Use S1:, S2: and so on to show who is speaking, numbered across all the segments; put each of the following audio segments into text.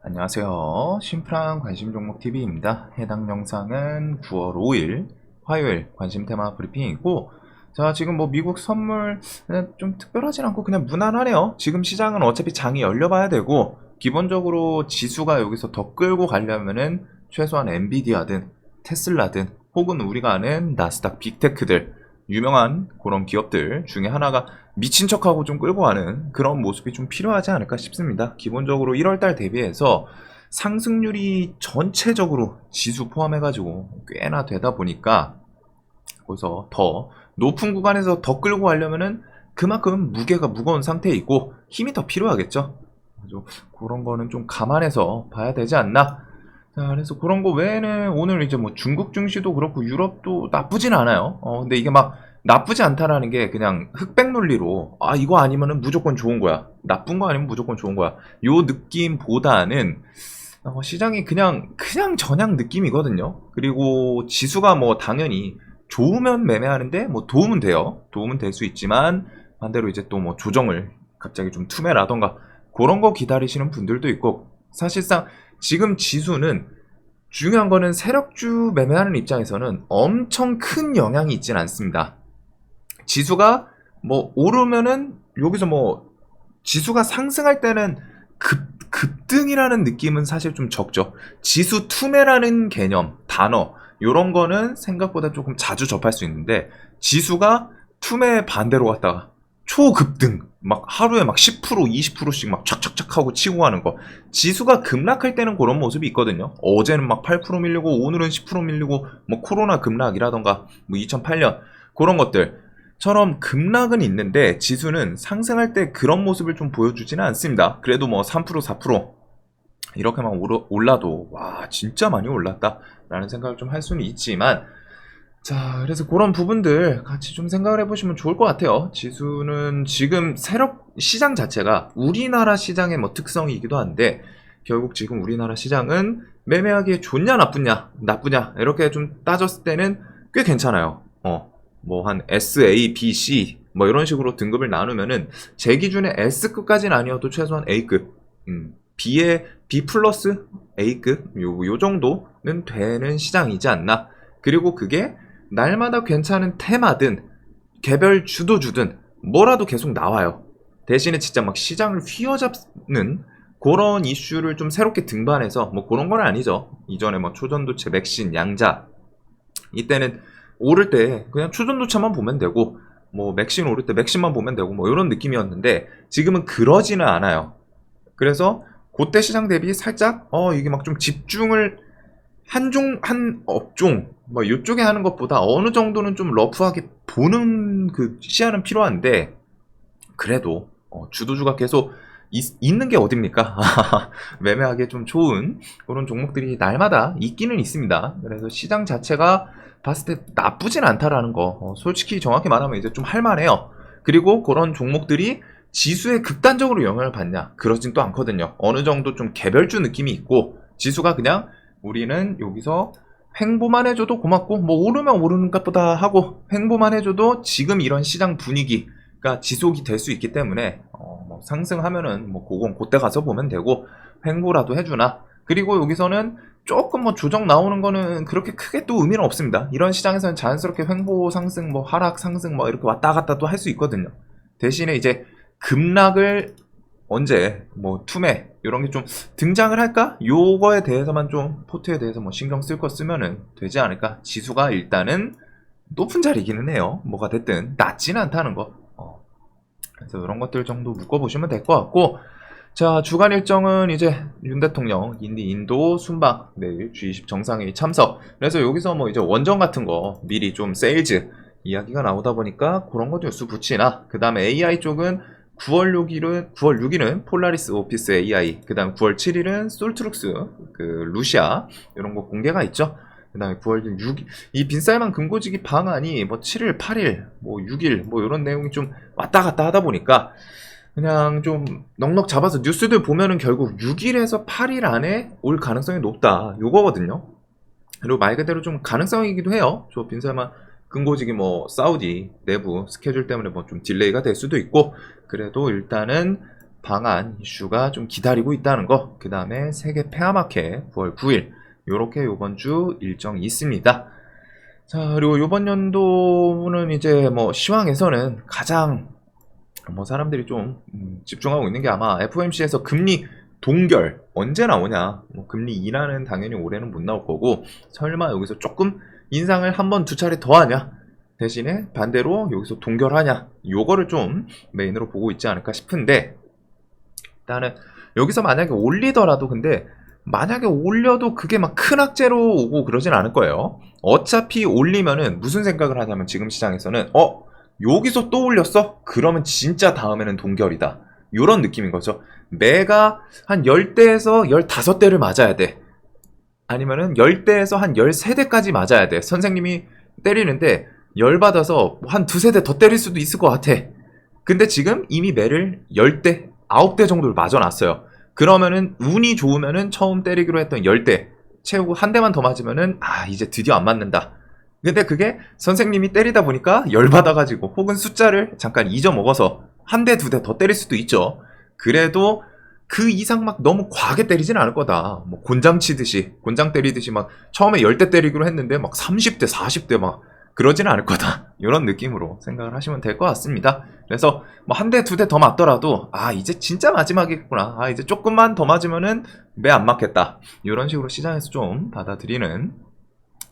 S1: 안녕하세요. 심플한 관심 종목 TV입니다. 해당 영상은 9월 5일 화요일 관심 테마 브리핑이고, 자, 지금 뭐 미국 선물 좀 특별하진 않고 그냥 무난하네요. 지금 시장은 어차피 장이 열려봐야 되고, 기본적으로 지수가 여기서 더 끌고 가려면은 최소한 엔비디아든 테슬라든 혹은 우리가 아는 나스닥 빅테크들, 유명한 그런 기업들 중에 하나가 미친 척하고 좀 끌고 가는 그런 모습이 좀 필요하지 않을까 싶습니다. 기본적으로 1월달 대비해서 상승률이 전체적으로 지수 포함해가지고 꽤나 되다 보니까, 거기서 더 높은 구간에서 더 끌고 가려면은 그만큼 무게가 무거운 상태이고 힘이 더 필요하겠죠. 그래서 그런 거는 좀 감안해서 봐야 되지 않나. 자, 그래서 그런 거 외에는 오늘 이제 뭐 중국 증시도 그렇고 유럽도 나쁘진 않아요. 근데 이게 막 나쁘지 않다라는 게 그냥 흑백 논리로 이거 아니면은 무조건 좋은 거야. 나쁜 거 아니면 무조건 좋은 거야. 요 느낌보다는 시장이 그냥 저냥 느낌이거든요. 그리고 지수가 뭐 당연히 좋으면 매매하는데 뭐 도움은 돼요. 도움은 될 수 있지만 반대로 이제 또 뭐 조정을 갑자기 좀 투매라던가 그런 거 기다리시는 분들도 있고, 사실상 지금 지수는 중요한 거는 세력주 매매하는 입장에서는 엄청 큰 영향이 있진 않습니다. 지수가 뭐 오르면은 여기서 뭐 지수가 상승할 때는 급등이라는 느낌은 사실 좀 적죠. 지수 투매라는 개념, 단어, 요런 거는 생각보다 조금 자주 접할 수 있는데, 지수가 투매 반대로 갔다가 초급등, 막 하루에 막 10%, 20%씩 막 착착착 하고 치고 가는 거. 지수가 급락할 때는 그런 모습이 있거든요. 어제는 막 8% 밀리고, 오늘은 10% 밀리고, 뭐 코로나 급락이라던가, 뭐 2008년, 그런 것들. 처럼 급락은 있는데 지수는 상승할 때 그런 모습을 좀 보여주지는 않습니다. 그래도 뭐 3%, 4% 이렇게만 올라도 와 진짜 많이 올랐다 라는 생각을 좀 할 수는 있지만, 자, 그래서 그런 부분들 같이 좀 생각을 해보시면 좋을 것 같아요. 지수는 지금 세력 시장 자체가 우리나라 시장의 뭐 특성이기도 한데, 결국 지금 우리나라 시장은 매매하기에 좋냐 나쁘냐 이렇게 좀 따졌을 때는 꽤 괜찮아요. 뭐 한 S, A, B, C 뭐 이런 식으로 등급을 나누면은 제 기준에 S급까지는 아니어도 최소한 A급, B에 B 플러스 A급 요 정도는 되는 시장이지 않나. 그리고 그게 날마다 괜찮은 테마든 개별 주도주든 뭐라도 계속 나와요. 대신에 진짜 막 시장을 휘어잡는 그런 이슈를 좀 새롭게 등반해서, 뭐 그런 건 아니죠. 이전에 뭐 초전도체, 맥신, 양자 이때는 오를 때 그냥 초전도체만 보면 되고, 뭐 맥신 오를 때 맥신만 보면 되고 뭐 이런 느낌이었는데, 지금은 그러지는 않아요. 그래서 그때 시장 대비 살짝 이게 막 좀 집중을 한 업종 뭐 이쪽에 하는 것보다 어느 정도는 좀 러프하게 보는 그 시야는 필요한데, 그래도 주도주가 계속 있는 게 어딥니까? 매매하기에 좀 좋은 그런 종목들이 날마다 있기는 있습니다. 그래서 시장 자체가 봤을 때 나쁘진 않다라는 거, 솔직히 정확히 말하면 이제 좀 할만해요. 그리고 그런 종목들이 지수에 극단적으로 영향을 받냐? 그러진 또 않거든요. 어느 정도 좀 개별주 느낌이 있고, 지수가 그냥 우리는 여기서 횡보만 해줘도 고맙고, 뭐 오르면 오르는 것보다 하고, 횡보만 해줘도 지금 이런 시장 분위기가 지속이 될 수 있기 때문에 뭐 상승하면은 뭐 그건 그때 가서 보면 되고, 횡보라도 해주나. 그리고 여기서는 조금 뭐 조정 나오는 거는 그렇게 크게 또 의미는 없습니다. 이런 시장에서는 자연스럽게 횡보 상승, 뭐 하락 상승 뭐 이렇게 왔다 갔다 또 할 수 있거든요. 대신에 이제 급락을 언제 뭐 투매 이런 게 좀 등장을 할까? 요거에 대해서만 좀 포트에 대해서 뭐 신경 쓸 거 쓰면은 되지 않을까? 지수가 일단은 높은 자리기는 해요. 뭐가 됐든 낮지는 않다는 거. 그래서 이런 것들 정도 묶어보시면 될 것 같고, 자, 주간 일정은 이제 윤 대통령 인도 순방 내일 G20 정상회의 참석. 그래서 여기서 뭐 이제 원전 같은 거 미리 좀 세일즈 이야기가 나오다 보니까 그런 거 뉴스 붙이나. 그 다음에 AI 쪽은 9월 6일은 폴라리스 오피스 AI, 그 다음 9월 7일은 솔트룩스 그 루시아 이런 거 공개가 있죠. 그 다음에 9월 6일 이 빈살만 금고지기 방안이 뭐 7일, 8일, 뭐 6일 뭐 이런 내용이 좀 왔다 갔다 하다 보니까 그냥 좀 넉넉 잡아서 뉴스들 보면은 결국 6일에서 8일 안에 올 가능성이 높다 요거거든요. 그리고 말 그대로 좀 가능성이기도 해요. 저 빈살만 근거지기 사우디 내부 스케줄 때문에 뭐 좀 딜레이가 될 수도 있고, 그래도 일단은 방한 이슈가 좀 기다리고 있다는 거. 그 다음에 세계 폐암학회 9월 9일 요렇게 요번 주 일정이 있습니다. 자, 그리고 요번 연도는 이제 뭐 시황에서는 가장 뭐 사람들이 좀 집중하고 있는 게 아마 FOMC에서 금리 동결 언제 나오냐. 뭐 금리 인하는 당연히 올해는 못 나올 거고, 설마 여기서 조금 인상을 한 번 두 차례 더 하냐, 대신에 반대로 여기서 동결하냐, 요거를 좀 메인으로 보고 있지 않을까 싶은데, 일단은 여기서 만약에 올리더라도, 근데 만약에 올려도 그게 막 큰 악재로 오고 그러진 않을 거예요. 어차피 올리면은 무슨 생각을 하냐면, 지금 시장에서는 여기서 또 올렸어? 그러면 진짜 다음에는 동결이다, 요런 느낌인 거죠. 매가 한 10대에서 15대를 맞아야 돼. 아니면은 10대에서 한 13대까지 맞아야 돼. 선생님이 때리는데 열받아서 한 두세 대 더 때릴 수도 있을 것 같아. 근데 지금 이미 매를 10대, 9대 정도를 맞아놨어요. 그러면은 운이 좋으면은 처음 때리기로 했던 10대 채우고 한 대만 더 맞으면은 이제 드디어 안 맞는다. 근데 그게 선생님이 때리다 보니까 열받아가지고 혹은 숫자를 잠깐 잊어먹어서 한 대, 두 대 더 때릴 수도 있죠. 그래도 그 이상 막 너무 과하게 때리진 않을 거다. 뭐 곤장 치듯이, 곤장 때리듯이 막 처음에 10대 때리기로 했는데 막 30대, 40대 막 그러지는 않을 거다. 이런 느낌으로 생각을 하시면 될 것 같습니다. 그래서 뭐 한 대, 두 대 더 맞더라도 이제 진짜 마지막이겠구나. 이제 조금만 더 맞으면은 매 안 맞겠다. 이런 식으로 시장에서 좀 받아들이는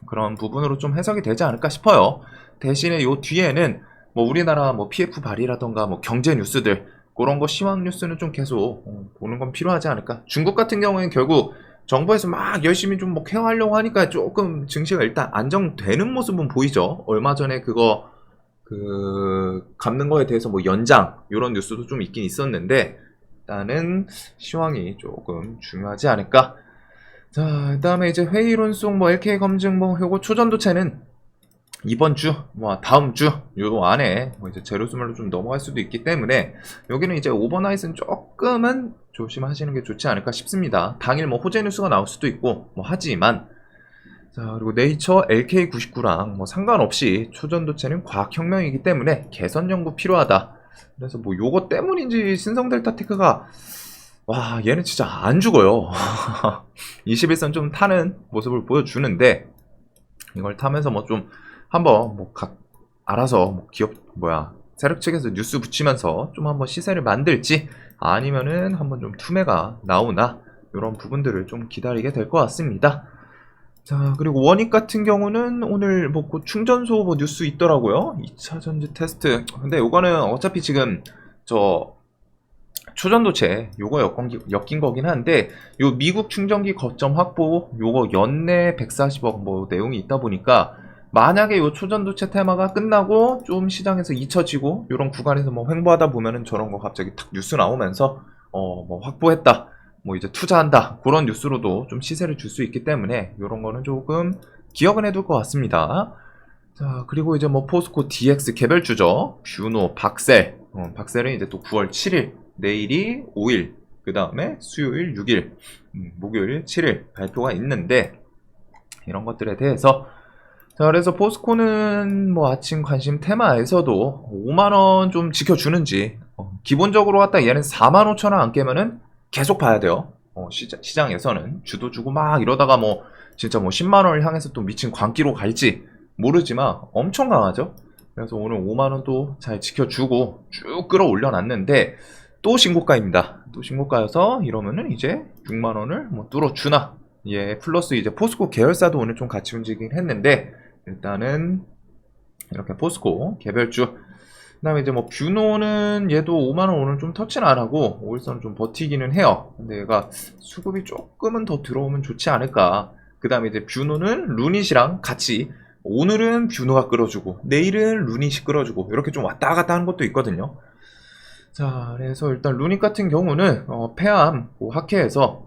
S1: 그런 부분으로 좀 해석이 되지 않을까 싶어요. 대신에 요 뒤에는 뭐 우리나라 뭐 PF 발의라던가 뭐 경제 뉴스들, 그런 거 시황 뉴스는 좀 계속 보는 건 필요하지 않을까. 중국 같은 경우에는 결국 정부에서 막 열심히 좀 뭐 케어하려고 하니까 조금 증시가 일단 안정되는 모습은 보이죠. 얼마 전에 그거 갚는 거에 대해서 뭐 연장 이런 뉴스도 좀 있긴 있었는데, 일단은 시황이 조금 중요하지 않을까. 자, 그다음에 이제 회의론 속 뭐 LK 검증 뭐 요거 초전도체는 이번 주, 뭐 다음 주 요 안에 뭐 이제 제로스물로 좀 넘어갈 수도 있기 때문에, 여기는 이제 오버나잇은 조금은 조심하시는 게 좋지 않을까 싶습니다. 당일 뭐 호재 뉴스가 나올 수도 있고 뭐 하지만, 자, 그리고 네이처 LK99랑 뭐 상관없이 초전도체는 과학혁명이기 때문에 개선 연구 필요하다. 그래서 뭐 요거 때문인지 신성델타테크가 얘는 진짜 안 죽어요. 21선 좀 타는 모습을 보여주는데, 이걸 타면서 뭐 좀 한번 뭐 알아서 뭐 기업 세력 측에서 뉴스 붙이면서 좀 한번 시세를 만들지, 아니면은 한번 좀 투매가 나오나, 이런 부분들을 좀 기다리게 될 것 같습니다. 자, 그리고 원익 같은 경우는 오늘 뭐 충전소 뭐 뉴스 있더라고요. 2차 전지 테스트. 근데 요거는 어차피 지금 초전도체 요거 엮인 거긴 한데, 요 미국 충전기 거점 확보 요거 연내 140억 뭐 내용이 있다 보니까, 만약에 요 초전도체 테마가 끝나고 좀 시장에서 잊혀지고 요런 구간에서 뭐 횡보하다 보면은 저런 거 갑자기 탁 뉴스 나오면서 뭐 확보했다, 뭐 이제 투자한다, 그런 뉴스로도 좀 시세를 줄 수 있기 때문에 요런 거는 조금 기억은 해둘 것 같습니다. 자, 그리고 이제 뭐 포스코 DX 개별주죠. 뷰노, 박셀. 박셀은 이제 또 9월 7일, 내일이 5일, 그 다음에 수요일 6일, 목요일 7일 발표가 있는데, 이런 것들에 대해서, 자, 그래서 포스코는 뭐 아침 관심 테마에서도 5만원 좀 지켜주는지, 기본적으로 갖다 얘는 45,000원 안 깨면은 계속 봐야 돼요. 시장에서는 주도 주고 막 이러다가 뭐 진짜 뭐 10만원을 향해서 또 미친 광기로 갈지 모르지만 엄청 강하죠. 그래서 오늘 5만원 또 잘 지켜주고 쭉 끌어올려 놨는데, 또 신고가입니다. 또 신고가여서 이러면은 이제 6만원을 뭐 뚫어주나. 플러스 이제 포스코 계열사도 오늘 좀 같이 움직이긴 했는데, 일단은 이렇게 포스코 개별주. 그 다음에 이제 뭐 뷰노는 얘도 5만원 오늘 좀 터치는 안 하고 5일선은 좀 버티기는 해요. 근데 얘가 수급이 조금은 더 들어오면 좋지 않을까. 그 다음에 이제 뷰노는 루닛이랑 같이, 오늘은 뷰노가 끌어주고 내일은 루닛이 끌어주고 이렇게 좀 왔다 갔다 하는 것도 있거든요. 자, 그래서 일단 루닛 같은 경우는 폐암 학회에서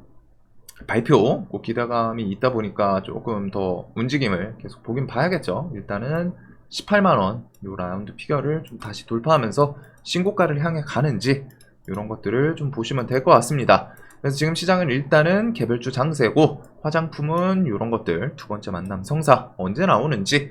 S1: 발표 기대감이 있다 보니까 조금 더 움직임을 계속 보긴 봐야겠죠. 일단은 18만원 요 라운드 피겨를 좀 다시 돌파하면서 신고가를 향해 가는지, 이런 것들을 좀 보시면 될 것 같습니다. 그래서 지금 시장은 일단은 개별주 장세고, 화장품은 이런 것들 두 번째 만남 성사 언제 나오는지.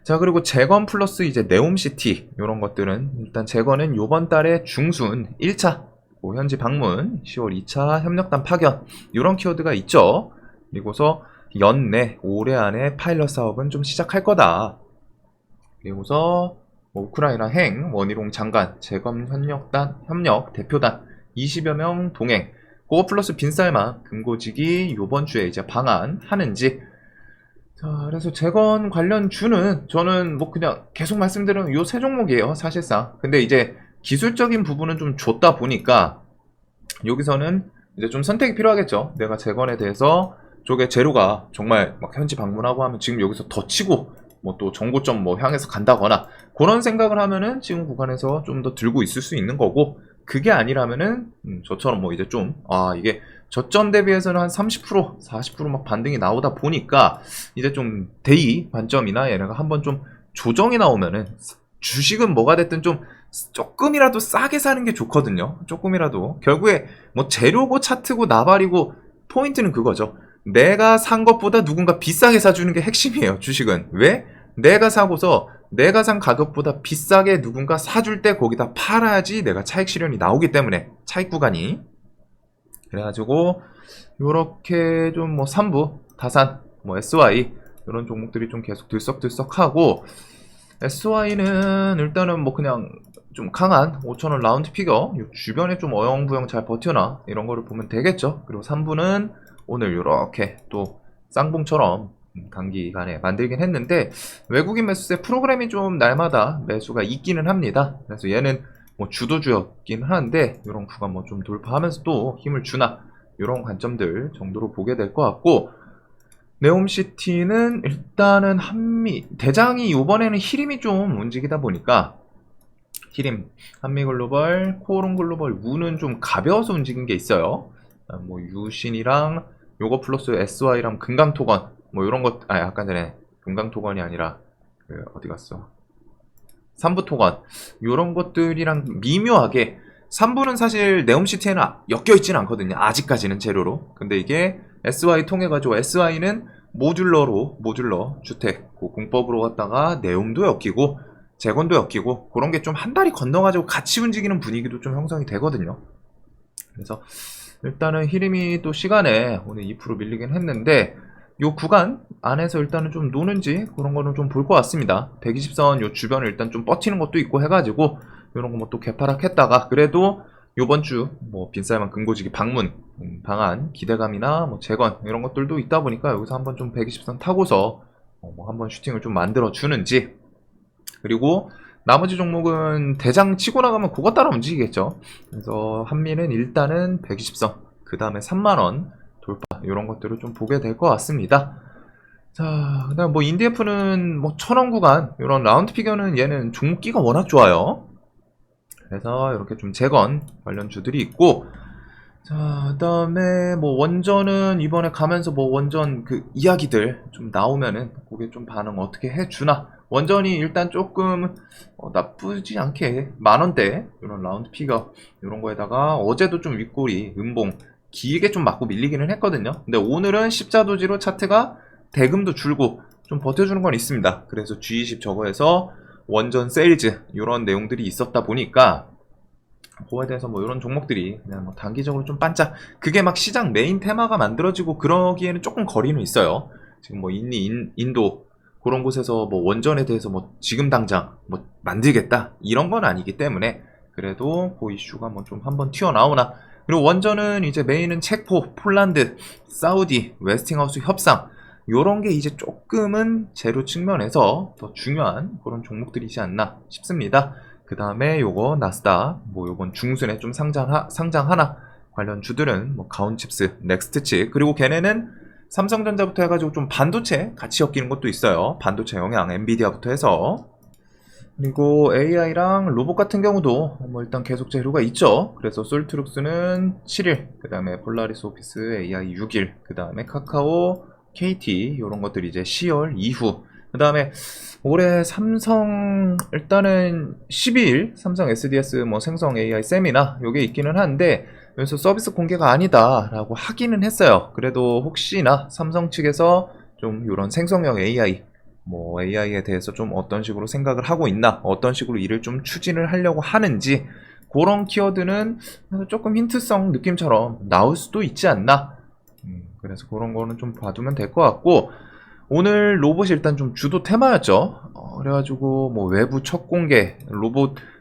S1: 자, 그리고 재건 플러스 이제 네옴시티 이런 것들은, 일단 재건은 요번 달에 중순 1차 그 현지 방문, 10월 2차 협력단 파견 이런 키워드가 있죠. 그리고서 연내 올해 안에 파일럿 사업은 좀 시작할 거다. 그리고서 뭐 우크라이나 행, 원희룡 장관, 재검 협력 대표단 20여 명 동행, 그거 플러스 빈쌀만 금고지기 요번 주에 이제 방한하는지. 자, 그래서 재건 관련 주는 저는 뭐 그냥 계속 말씀드리는 요 세 종목이에요, 사실상. 근데 이제 기술적인 부분은 좀 줬다 보니까 여기서는 이제 좀 선택이 필요하겠죠. 내가 재건에 대해서 쪽에 재료가 정말 막 현지 방문하고 하면 지금 여기서 더 치고 뭐 또 정고점 뭐 향해서 간다거나 그런 생각을 하면은 지금 구간에서 좀 더 들고 있을 수 있는 거고, 그게 아니라면은 저처럼 뭐 이제 좀 이게 저점 대비해서는 한 30%, 40%막 반등이 나오다 보니까 이제 좀 대이 관점이나 얘네가 한번 좀 조정이 나오면은 주식은 뭐가 됐든 좀 조금이라도 싸게 사는 게 좋거든요. 조금이라도. 결국에 뭐 재료고 차트고 나발이고 포인트는 그거죠. 내가 산 것보다 누군가 비싸게 사주는 게 핵심이에요, 주식은. 왜? 내가 사고서 내가 산 가격보다 비싸게 누군가 사줄 때 거기다 팔아야지 내가 차익 실현이 나오기 때문에, 차익 구간이. 그래가지고 요렇게 좀 뭐 삼부, 다산, 뭐 SY 이런 종목들이 좀 계속 들썩들썩하고, SY는 일단은 뭐 그냥 좀 강한 5,000원 라운드 피겨 요 주변에 좀 어영부영 잘 버텨나 이런 거를 보면 되겠죠. 그리고 3부는 오늘 요렇게 또 쌍봉처럼 단기간에 만들긴 했는데 외국인 매수세 프로그램이 좀 날마다 매수가 있기는 합니다. 그래서 얘는 뭐 주도주였긴 한데 이런 구간 뭐 좀 돌파하면서 또 힘을 주나 이런 관점들 정도로 보게 될 것 같고, 네옴시티는 일단은 대장이 이번에는 히림이 좀 움직이다 보니까 히림, 한미글로벌, 코오롱글로벌, 우는 좀 가벼워서 움직인 게 있어요. 뭐 유신이랑 요거 플러스 SY랑 금강토건 뭐 이런 것, 아까 전에 금강토건이 아니라 어디 갔어? 삼부토건 요런 것들이랑 미묘하게, 3부는 사실 네옴시티에는 엮여있지는 않거든요, 아직까지는 재료로. 근데 이게 SY 통해가지고 SY는 모듈러 주택 그 공법으로 갔다가 네옴도 엮이고 재건도 엮이고 그런 게 좀 한 달이 건너가지고 같이 움직이는 분위기도 좀 형성이 되거든요. 그래서 일단은 히림이 또 시간에 오늘 2% 밀리긴 했는데 요 구간 안에서 일단은 좀 노는지 그런 거는 좀 볼 것 같습니다. 120선 요 주변을 일단 좀 버티는 것도 있고 해가지고 요런 거 뭐 또 개파락했다가 그래도 요번 주 뭐 빈쌀만 금고지기 방문 방안 기대감이나 뭐 재건 이런 것들도 있다 보니까 여기서 한번 좀 120선 타고서 뭐 한번 슈팅을 좀 만들어 주는지. 그리고 나머지 종목은 대장 치고 나가면 그거 따라 움직이겠죠. 그래서 한미는 일단은 120선, 그 다음에 3만원 돌파 이런 것들을 좀 보게 될 것 같습니다. 자, 그다음 뭐 인디에프는 뭐 1,000원 구간 이런 라운드 피겨는 얘는 종목기가 워낙 좋아요. 그래서 이렇게 좀 재건 관련 주들이 있고, 자, 그다음에 뭐 원전은 이번에 가면서 뭐 원전 그 이야기들 좀 나오면은 그게 좀 반응 어떻게 해주나. 원전이 일단 조금 나쁘지 않게 만원대 이런 라운드 피겨 이런 거에다가 어제도 좀 윗꼬리 음봉 길게 좀 맞고 밀리기는 했거든요. 근데 오늘은 십자도지로 차트가 대금도 줄고 좀 버텨주는 건 있습니다. 그래서 G20 저거에서 원전 세일즈 이런 내용들이 있었다 보니까 그거에 대해서 뭐 이런 종목들이 그냥 뭐 단기적으로 좀 반짝, 그게 막 시장 메인 테마가 만들어지고 그러기에는 조금 거리는 있어요. 지금 뭐 인도 그런 곳에서 뭐 원전에 대해서 뭐 지금 당장 뭐 만들겠다 이런 건 아니기 때문에 그래도 그 이슈가 뭐 좀 한번 튀어나오나. 그리고 원전은 이제 메인은 체코, 폴란드, 사우디, 웨스팅하우스 협상 요런 게 이제 조금은 재료 측면에서 더 중요한 그런 종목들이지 않나 싶습니다. 그 다음에 요거 나스닥 뭐 요번 중순에 좀 상장하나 관련 주들은 뭐 가온칩스, 넥스트칩, 그리고 걔네는 삼성전자부터 해가지고 좀 반도체 같이 엮이는 것도 있어요. 반도체 영향 엔비디아부터 해서. 그리고 AI랑 로봇 같은 경우도 뭐 일단 계속 재료가 있죠. 그래서 솔트룩스는 7일, 그 다음에 폴라리스 오피스 AI 6일, 그 다음에 카카오, KT 요런 것들이 이제 10월 이후. 그 다음에 올해 삼성 일단은 12일 삼성 SDS 뭐 생성 AI 세미나 요게 있기는 한데 여기서 서비스 공개가 아니다 라고 하기는 했어요. 그래도 혹시나 삼성 측에서 좀 요런 생성형 AI 뭐 AI에 대해서 좀 어떤 식으로 생각을 하고 있나, 어떤 식으로 일을 좀 추진을 하려고 하는지 그런 키워드는 조금 힌트성 느낌처럼 나올 수도 있지 않나. 그래서 그런 거는 좀 봐두면 될 것 같고, 오늘 로봇이 일단 좀 주도 테마였죠. 그래가지고 뭐 외부 첫 공개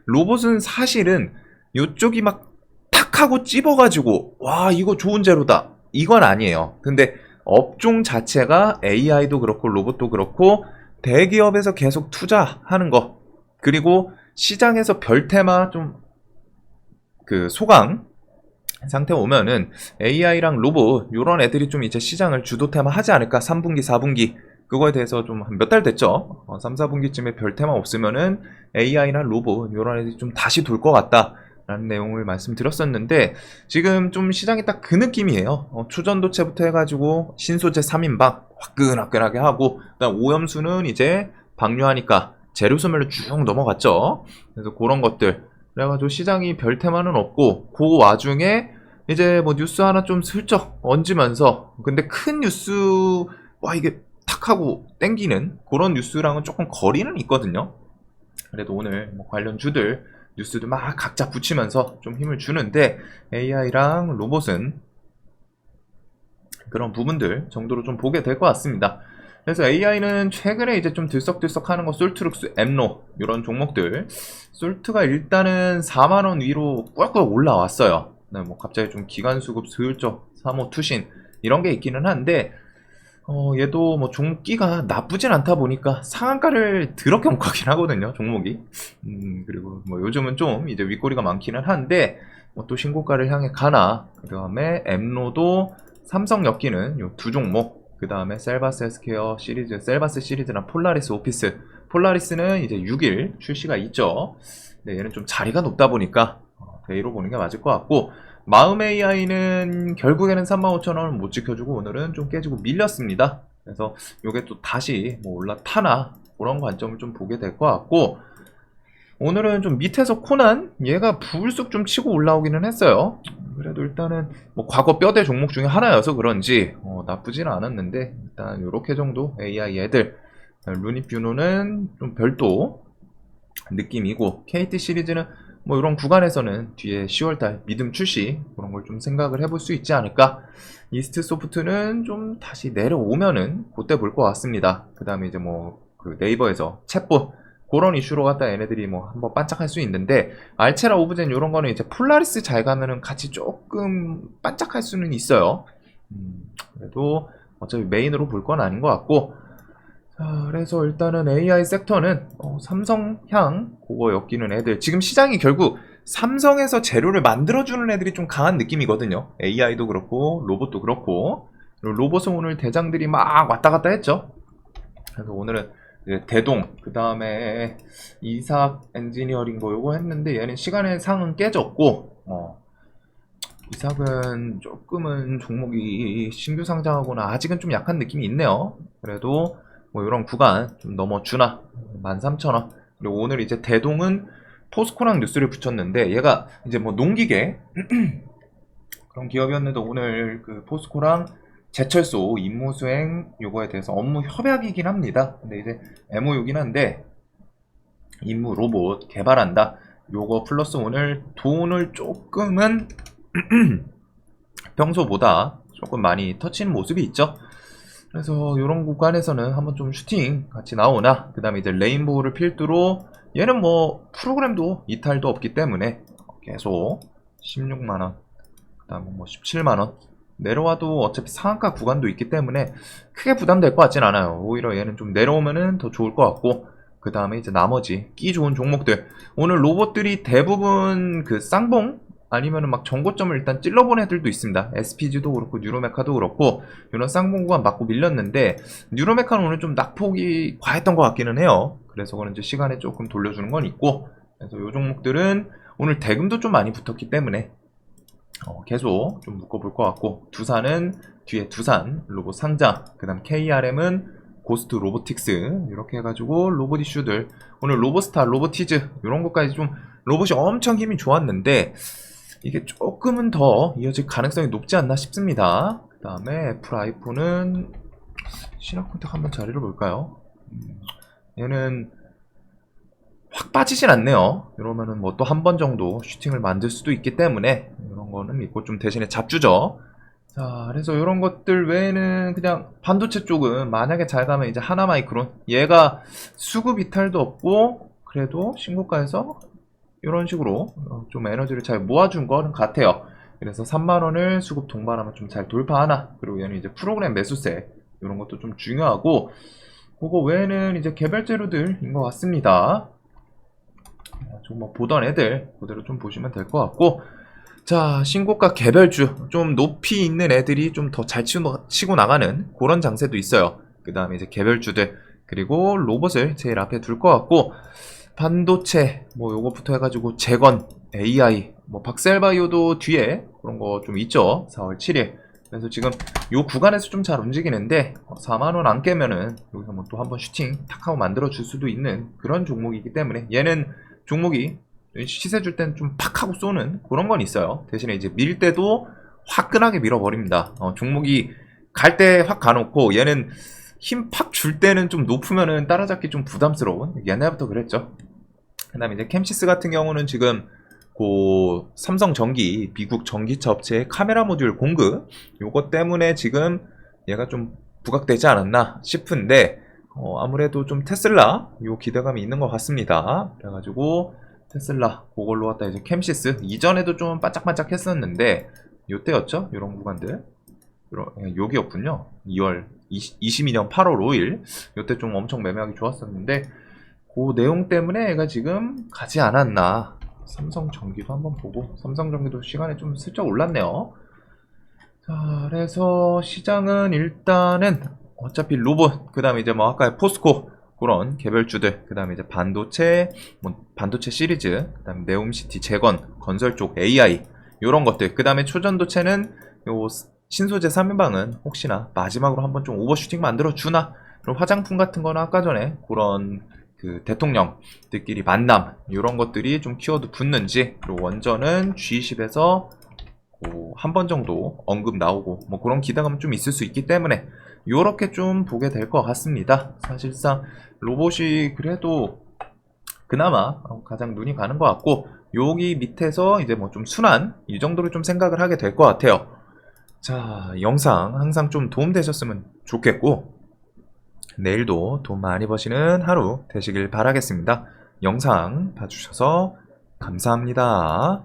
S1: 로봇은 사실은 요쪽이 막 탁 하고 찝어가지고 와 이거 좋은 재료다 이건 아니에요. 근데 업종 자체가 AI도 그렇고 로봇도 그렇고 대기업에서 계속 투자하는 거, 그리고 시장에서 별 테마 좀 그 소강 상태 오면은 AI랑 로봇 요런 애들이 좀 이제 시장을 주도 테마 하지 않을까. 3분기 4분기 그거에 대해서 좀 몇 달 됐죠. 3, 4분기쯤에 별 테마 없으면은 AI나 로봇 요런 애들이 좀 다시 돌 것 같다 라는 내용을 말씀드렸었는데, 지금 좀 시장이 딱 그 느낌이에요. 추전도체부터 해가지고 신소재 3인방 화끈화끈하게 하고, 그다음 오염수는 이제 방류하니까 재료 소멸로 쭉 넘어갔죠. 그래서 그런 것들 그래가지고 시장이 별 테마는 없고, 그 와중에 이제 뭐 뉴스 하나 좀 슬쩍 얹으면서, 근데 큰 뉴스 와 이게 탁 하고 땡기는 그런 뉴스랑은 조금 거리는 있거든요. 그래도 오늘 뭐 관련 주들 뉴스도 막 각자 붙이면서 좀 힘을 주는데, AI랑 로봇은 그런 부분들 정도로 좀 보게 될 것 같습니다. 그래서 AI는 최근에 이제 좀 들썩들썩 하는 거 솔트룩스, 엠로 이런 종목들, 솔트가 일단은 4만원 위로 꿀꿀 올라왔어요. 네, 뭐 갑자기 좀 기간수급 슬쩍 3호 투신 이런 게 있기는 한데, 얘도 뭐 종목기가 나쁘진 않다 보니까 상한가를 더럽게 못 가긴 하거든요, 종목이. 그리고 뭐 요즘은 좀 이제 윗꼬리가 많기는 한데, 뭐 또 신고가를 향해 가나. 그 다음에 엠로도 삼성 엮이는 요 두 종목, 그 다음에 셀바스 헬스케어 시리즈, 셀바스 시리즈나 폴라리스 오피스. 폴라리스는 이제 6일 출시가 있죠. 네, 얘는 좀 자리가 높다 보니까 데이로 보는 게 맞을 것 같고, 마음 AI는 결국에는 35,000원을 못 지켜주고 오늘은 좀 깨지고 밀렸습니다. 그래서 요게 또 다시 뭐 올라타나 그런 관점을 좀 보게 될 것 같고, 오늘은 좀 밑에서 코난 얘가 불쑥 좀 치고 올라오기는 했어요. 그래도 일단은 뭐 과거 뼈대 종목 중에 하나여서 그런지 나쁘지는 않았는데, 일단 요렇게 정도 AI 애들. 루니뷰노는 좀 별도 느낌이고, KT 시리즈는 뭐 이런 구간에서는 뒤에 10월달 믿음 출시 그런 걸 좀 생각을 해볼 수 있지 않을까. 이스트 소프트는 좀 다시 내려오면은 그때 볼 것 같습니다. 그 다음에 이제 뭐 그 네이버에서 챗봇 그런 이슈로 갖다 얘네들이 뭐 한번 반짝할 수 있는데, 알체라 오브젠 이런 거는 이제 폴라리스 잘 가면은 같이 조금 반짝할 수는 있어요. 그래도 어차피 메인으로 볼 건 아닌 것 같고, 자, 그래서 일단은 AI 섹터는 삼성향 그거 엮이는 애들, 지금 시장이 결국 삼성에서 재료를 만들어주는 애들이 좀 강한 느낌이거든요. AI도 그렇고 로봇도 그렇고. 로봇은 오늘 대장들이 막 왔다 갔다 했죠. 그래서 오늘은 이제 대동, 그 다음에 이삭 엔지니어링 뭐 요거 했는데, 얘는 시간의 상은 깨졌고, 이삭은 조금은 종목이 신규 상장하거나 아직은 좀 약한 느낌이 있네요. 그래도 뭐 이런 구간 좀 넘어주나. 13,000원. 그리고 오늘 이제 대동은 포스코랑 뉴스를 붙였는데, 얘가 이제 뭐 농기계 그런 기업이었는데, 오늘 그 포스코랑 제철소 임무 수행 요거에 대해서 업무 협약이긴 합니다. 근데 이제 MOU긴 한데, 임무 로봇 개발한다 요거 플러스 오늘 돈을 조금은 평소보다 조금 많이 터치는 모습이 있죠. 그래서 이런 구간에서는 한번 좀 슈팅 같이 나오나. 그 다음에 이제 레인보우를 필두로, 얘는 뭐 프로그램도 이탈도 없기 때문에 계속 16만원, 그 다음에 뭐 17만원 내려와도 어차피 상한가 구간도 있기 때문에 크게 부담될 것 같진 않아요. 오히려 얘는 좀 내려오면은 더 좋을 것 같고, 그 다음에 이제 나머지 끼 좋은 종목들, 오늘 로봇들이 대부분 그 쌍봉 아니면은 막 정고점을 일단 찔러본 애들도 있습니다. SPG도 그렇고 뉴로메카도 그렇고 이런 쌍봉 구간 맞고 밀렸는데, 뉴로메카는 오늘 좀 낙폭이 과했던 것 같기는 해요. 그래서 그런지 시간에 조금 돌려주는 건 있고, 그래서 이 종목들은 오늘 대금도 좀 많이 붙었기 때문에 계속 좀 묶어볼 것 같고, 두산은 뒤에 두산 로봇 상장, 그 다음 KRM은 고스트 로보틱스 이렇게 해가지고 로봇 이슈들, 오늘 로보스타 로보티즈 이런 것까지 좀 로봇이 엄청 힘이 좋았는데 이게 조금은 더 이어질 가능성이 높지 않나 싶습니다. 그 다음에 애플 아이폰은 신화콘택 한번 자리를 볼까요? 얘는 확 빠지진 않네요. 이러면은 뭐 또 한 번 정도 슈팅을 만들 수도 있기 때문에 이런 거는 믿고 좀 대신에 잡주죠. 자, 그래서 이런 것들 외에는 그냥 반도체 쪽은 만약에 잘 가면 이제 하나마이크론 얘가 수급 이탈도 없고 그래도 신고가에서 이런 식으로 좀 에너지를 잘 모아준 거는 같아요. 그래서 3만원을 수급 동반하면 좀 잘 돌파하나, 그리고 얘는 이제 프로그램 매수세 이런 것도 좀 중요하고, 그거 외에는 이제 개별 재료들인 것 같습니다. 좀 뭐 보던 애들 그대로 좀 보시면 될 것 같고, 자, 신고가 개별주 좀 높이 있는 애들이 좀 더 잘 치고 나가는 그런 장세도 있어요. 그 다음에 이제 개별주들, 그리고 로봇을 제일 앞에 둘 것 같고, 반도체 뭐 요거부터 해가지고 재건, AI, 뭐 박셀바이오도 뒤에 그런 거 좀 있죠. 4월 7일. 그래서 지금 요 구간에서 좀 잘 움직이는데 4만원 안 깨면은 여기서 뭐 또 한번 슈팅 탁 하고 만들어 줄 수도 있는 그런 종목이기 때문에, 얘는 종목이 시세 줄 땐 좀 팍 하고 쏘는 그런 건 있어요. 대신에 이제 밀 때도 화끈하게 밀어버립니다. 종목이 갈 때 확 가놓고, 얘는 힘 팍 줄 때는 좀 높으면은 따라잡기 좀 부담스러운, 옛날부터 그랬죠. 그 다음에 이제 캠시스 같은 경우는 지금 그 삼성전기, 미국 전기차 업체의 카메라 모듈 공급 요것 때문에 지금 얘가 좀 부각되지 않았나 싶은데, 아무래도 좀 테슬라 요 기대감이 있는 것 같습니다. 그래가지고 테슬라 그걸로 갖다 이제 캠시스, 이전에도 좀 반짝반짝 했었는데 요때였죠. 요런 구간들, 여기였군요. 2월 22년 8월 5일 요때 좀 엄청 매매하기 좋았었는데, 그 내용 때문에 얘가 지금 가지 않았나. 삼성전기도 한번 보고, 삼성전기도 시간에 좀 슬쩍 올랐네요. 자, 그래서 시장은 일단은 어차피 로봇, 그 다음에 이제 뭐 아까 포스코 그런 개별주들, 그 다음에 이제 반도체, 뭐 반도체 시리즈, 그 다음에 네옴시티 재건, 건설 쪽 AI 요런 것들, 그 다음에 초전도체는 요 신소재 3인방은 혹시나 마지막으로 한번 좀 오버슈팅 만들어 주나. 그리고 화장품 같은 거는 아까 전에 그런 그 대통령들끼리 만남 이런 것들이 좀 키워드 붙는지, 그리고 원전은 G20에서 한 번 정도 언급 나오고 뭐 그런 기대감은 좀 있을 수 있기 때문에 요렇게 좀 보게 될 것 같습니다. 사실상 로봇이 그래도 그나마 가장 눈이 가는 것 같고, 여기 밑에서 이제 뭐 좀 순환 이 정도로 좀 생각을 하게 될 것 같아요. 자, 영상 항상 좀 도움되셨으면 좋겠고, 내일도 돈 많이 버시는 하루 되시길 바라겠습니다. 영상 봐주셔서 감사합니다.